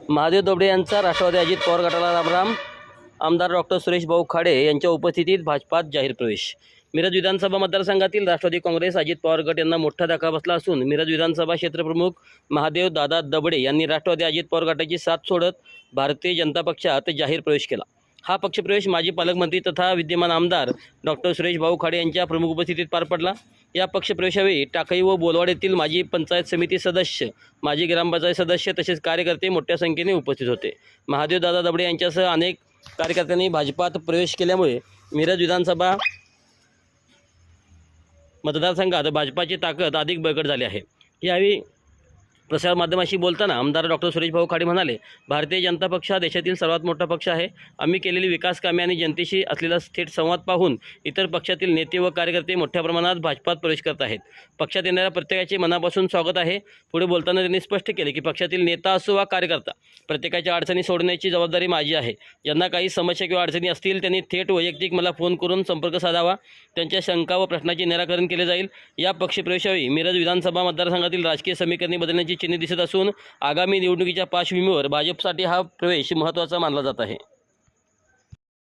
महादेव दबडे यांचा राष्ट्रवादी अजित पवार गटाला रामराम। आमदार डॉक्टर सुरेश भाऊ खाडे यांच्या उपस्थितीत भाजपात जाहीर प्रवेश। मिरज विधानसभा मतदारसंघातील राष्ट्रवादी काँग्रेस अजित पवार गट यांना मोठा धक्का बसला असून मिरज विधानसभा क्षेत्रप्रमुख महादेव दादा दबडे यांनी राष्ट्रवादी अजित पवार गटाची साथ सोडत भारतीय जनता पक्षात जाहीर प्रवेश केला। हा पक्षप्रवेश माजी पालकमंत्री तथा विद्यमान आमदार डॉक्टर सुरेश भाऊ खाडे यांच्या प्रमुख उपस्थितीत पार पडला। या पक्षप्रवेशावेळी टाकळी व बोलवाड येथील माजी पंचायत समिती सदस्य, माजी ग्रामपंचायत सदस्य तसेच कार्यकर्ते मोठ्या संख्येने उपस्थित होते। महादेव दादा दबडे यांच्यासह अनेक कार्यकर्त्यांनी भाजपात प्रवेश केल्यामुळे मिरज विधानसभा मतदारसंघात भाजपाची ताकद अधिक बळकट झाली आहे। यावेळी प्रसारमाध्यमांशी बोलताना आमदार डॉक्टर सुरेश भाऊ खाडे म्हणाले, भारतीय जनता पक्ष हा देशातील सर्वात मोठा पक्ष आहे। आम्ही केलेली विकास कामे आणि जनतेशी असलेला थेट संवाद पाहून इतर पक्षातील नेते व कार्यकर्ते मोठ्या प्रमाणात भाजपात प्रवेश करत आहेत। पक्षात येणाऱ्या प्रत्येकाचे मनापासून स्वागत आहे। पुढे बोलताना त्यांनी स्पष्ट केले की पक्षातील नेता असो वा कार्यकर्ता, प्रत्येकाच्या अडचणी सोडण्याची जबाबदारी माझी आहे। ज्यांना काही समस्या किंवा अडचणी असतील त्यांनी थेट वैयक्तिक मला फोन करून संपर्क साधावा। त्यांच्या शंका व प्रश्नाचे निराकरण केले जाईल। या पक्षप्रवेशावेळी मिरज विधानसभा मतदारसंघातील राजकीय समीकरणे बदलण्याची चिन्हे दिसत असून आगामी निवडणुकीच्या पार्श्वभूमीवर भाजपसाठी हा प्रवेश महत्त्वाचा मानला जात आहे।